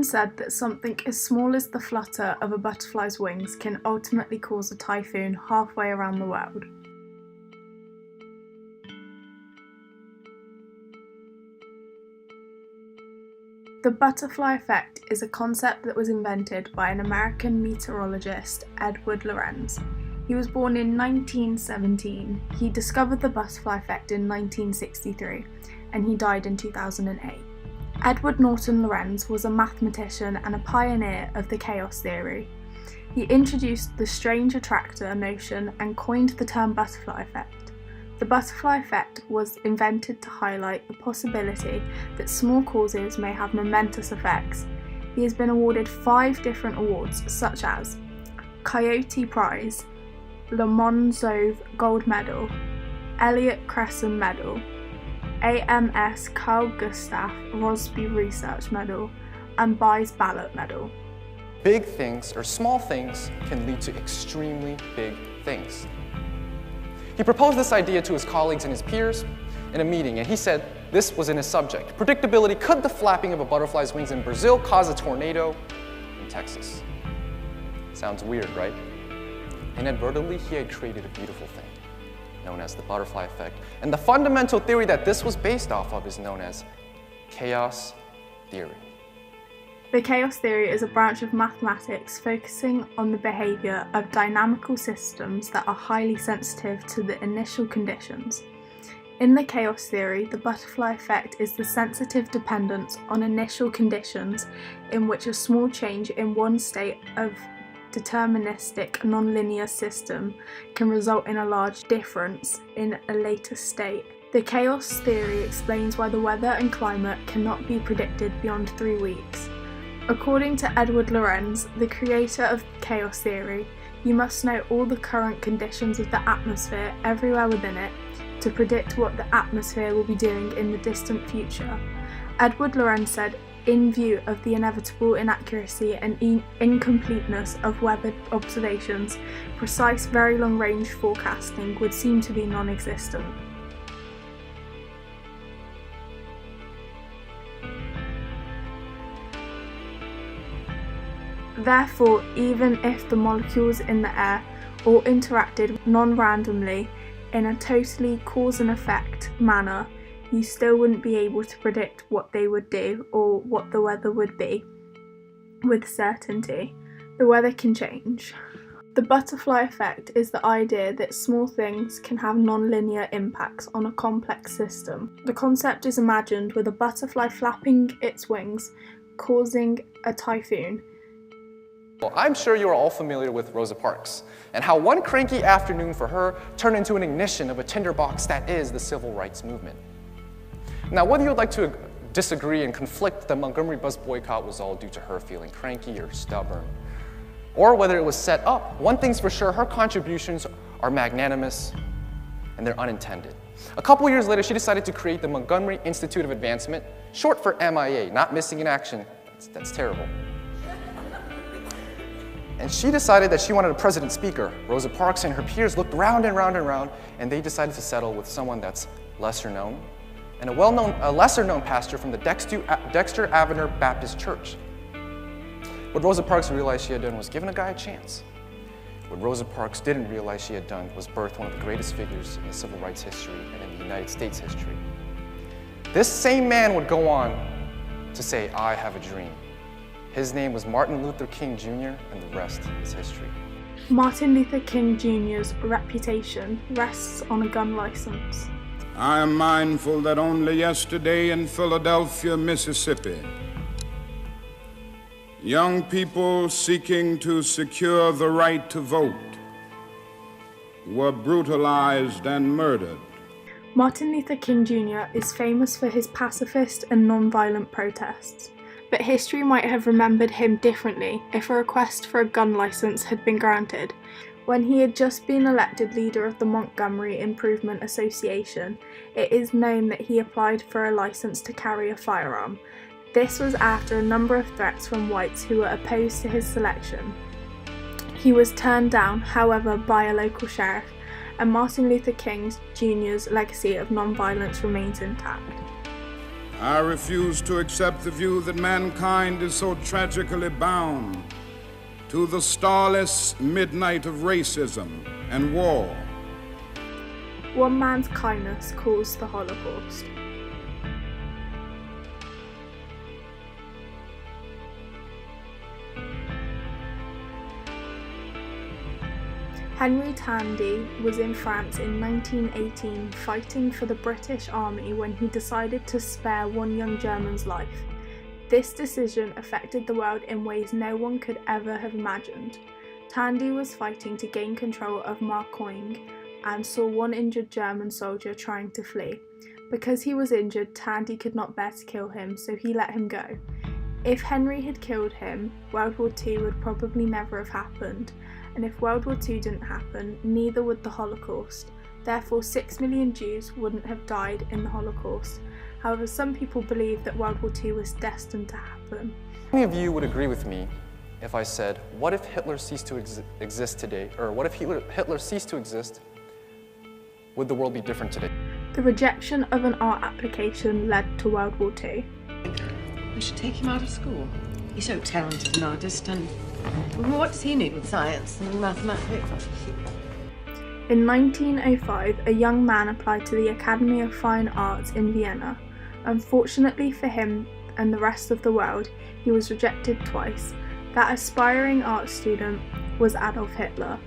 been said that something as small as the flutter of a butterfly's wings can ultimately cause a typhoon halfway around the world. The butterfly effect is a concept that was invented by an American meteorologist, Edward Lorenz. He was born in 1917. He discovered the butterfly effect in 1963, and he died in 2008. Edward Norton Lorenz was a mathematician and a pioneer of the chaos theory. He introduced the strange attractor notion and coined the term butterfly effect. The butterfly effect was invented to highlight the possibility that small causes may have momentous effects. He has been awarded 5 different awards, such as Coyote Prize, Lomonosov Gold Medal, Elliott Cresson Medal, AMS Carl Gustav Rosby Research Medal, and Buys Ballot Medal. Big things or small things can lead to extremely big things. He proposed this idea to his colleagues and his peers in a meeting, and he said this was in his subject: predictability, could the flapping of a butterfly's wings in Brazil cause a tornado in Texas? Sounds weird, right? Inadvertently, he had created a beautiful thing known as the butterfly effect, and the fundamental theory that this was based off of is known as chaos theory. The chaos theory is a branch of mathematics focusing on the behaviour of dynamical systems that are highly sensitive to the initial conditions. In the chaos theory, the butterfly effect is the sensitive dependence on initial conditions in which a small change in one state of deterministic nonlinear system can result in a large difference in a later state. The chaos theory explains why the weather and climate cannot be predicted beyond 3 weeks. According to Edward Lorenz, the creator of chaos theory, you must know all the current conditions of the atmosphere everywhere within it to predict what the atmosphere will be doing in the distant future. Edward Lorenz said, in view of the inevitable inaccuracy and incompleteness of weather observations, precise very long-range forecasting would seem to be non-existent. Therefore, even if the molecules in the air all interacted non-randomly in a totally cause and effect manner, you still wouldn't be able to predict what they would do or what the weather would be with certainty. The weather can change. The butterfly effect is the idea that small things can have non-linear impacts on a complex system. The concept is imagined with a butterfly flapping its wings, causing a typhoon. Well, I'm sure you are all familiar with Rosa Parks and how one cranky afternoon for her turned into an ignition of a tinderbox that is the civil rights movement. Now, whether you would like to disagree and conflict that the Montgomery bus boycott was all due to her feeling cranky or stubborn, or whether it was set up, one thing's for sure, her contributions are magnanimous and they're unintended. A couple years later, she decided to create the Montgomery Institute of Advancement, short for MIA, not missing in action. That's terrible. And she decided that she wanted a president speaker. Rosa Parks and her peers looked round and round and round, and they decided to settle with someone that's lesser known, and a lesser known pastor from the Dexter Avenue Baptist Church. What Rosa Parks realized she had done was given a guy a chance. What Rosa Parks didn't realize she had done was birth one of the greatest figures in the civil rights history and in the United States history. This same man would go on to say, "I have a dream." His name was Martin Luther King Jr., and the rest is history. Martin Luther King Jr.'s reputation rests on a gun license. I am mindful that only yesterday in Philadelphia, Mississippi, young people seeking to secure the right to vote were brutalized and murdered. Martin Luther King Jr. is famous for his pacifist and non-violent protests, but history might have remembered him differently if a request for a gun license had been granted. When he had just been elected leader of the Montgomery Improvement Association, it is known that he applied for a license to carry a firearm. This was after a number of threats from whites who were opposed to his selection. He was turned down, however, by a local sheriff, and Martin Luther King Jr.'s legacy of non-violence remains intact. I refuse to accept the view that mankind is so tragically bound to the starless midnight of racism and war. One man's kindness caused the Holocaust. Henry Tandy was in France in 1918 fighting for the British Army when he decided to spare one young German's life. This decision affected the world in ways no one could ever have imagined. Tandy was fighting to gain control of Marcoing and saw one injured German soldier trying to flee. Because he was injured, Tandy could not bear to kill him, so he let him go. If Henry had killed him, World War II would probably never have happened. And if World War II didn't happen, neither would the Holocaust. Therefore, 6 million Jews wouldn't have died in the Holocaust. However, some people believe that World War II was destined to happen. How many of you would agree with me if I said, what if Hitler ceased to exist today? Or what if Hitler ceased to exist? Would the world be different today? The rejection of an art application led to World War II. We should take him out of school. He's so talented an artist, and what does he need with science and mathematics? In 1905, a young man applied to the Academy of Fine Arts in Vienna. Unfortunately for him and the rest of the world, he was rejected twice. That aspiring art student was Adolf Hitler,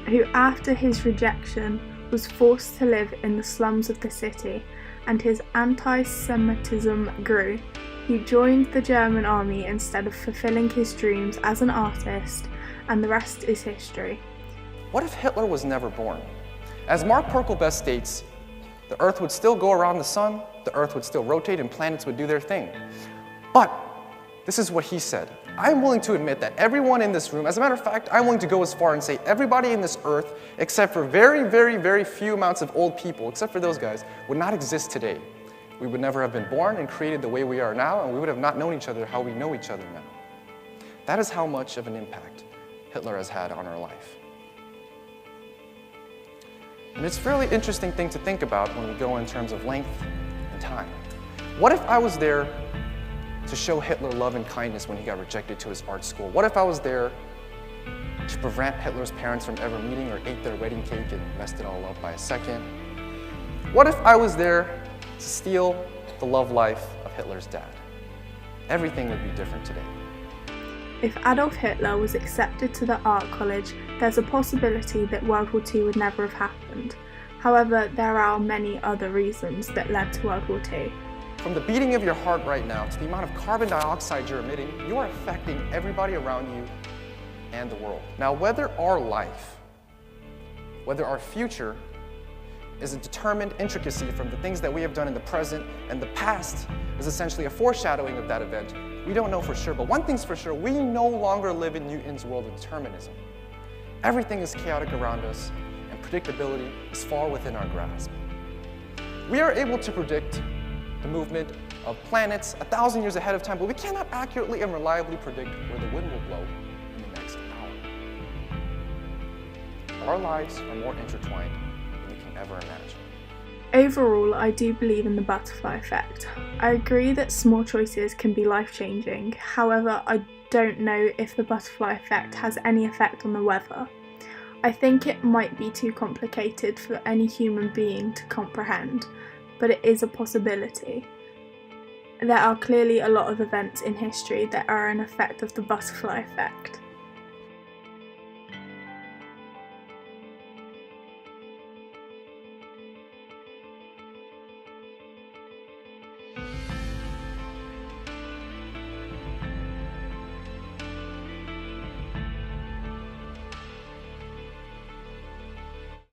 who after his rejection was forced to live in the slums of the city, and his anti-Semitism grew. He joined the German army instead of fulfilling his dreams as an artist, and the rest is history. What if Hitler was never born? As Mark Perkelbest states, the Earth would still go around the sun, the Earth would still rotate, and planets would do their thing. But this is what he said. I'm willing to admit that everyone in this room, as a matter of fact, I'm willing to go as far and say everybody in this earth, except for very, very, very few amounts of old people, except for those guys, would not exist today. We would never have been born and created the way we are now, and we would have not known each other how we know each other now. That is how much of an impact Hitler has had on our life. And it's a fairly interesting thing to think about when we go in terms of length and time. What if I was there to show Hitler love and kindness when he got rejected to his art school? What if I was there to prevent Hitler's parents from ever meeting, or ate their wedding cake and messed it all up by a second? What if I was there to steal the love life of Hitler's dad? Everything would be different today. If Adolf Hitler was accepted to the art college, there's a possibility that World War II would never have happened. However, there are many other reasons that led to World War II. From the beating of your heart right now to the amount of carbon dioxide you're emitting, you are affecting everybody around you and the world. Now, whether our life, whether our future is a determined intricacy from the things that we have done in the present, and the past is essentially a foreshadowing of that event, we don't know for sure. But one thing's for sure, we no longer live in Newton's world of determinism. Everything is chaotic around us, and predictability is far within our grasp. We are able to predict the movement of planets 1,000 years ahead of time, but we cannot accurately and reliably predict where the wind will blow in the next hour. Our lives are more intertwined than we can ever imagine. Overall, I do believe in the butterfly effect. I agree that small choices can be life-changing. However, I don't know if the butterfly effect has any effect on the weather. I think it might be too complicated for any human being to comprehend, but it is a possibility. There are clearly a lot of events in history that are an effect of the butterfly effect.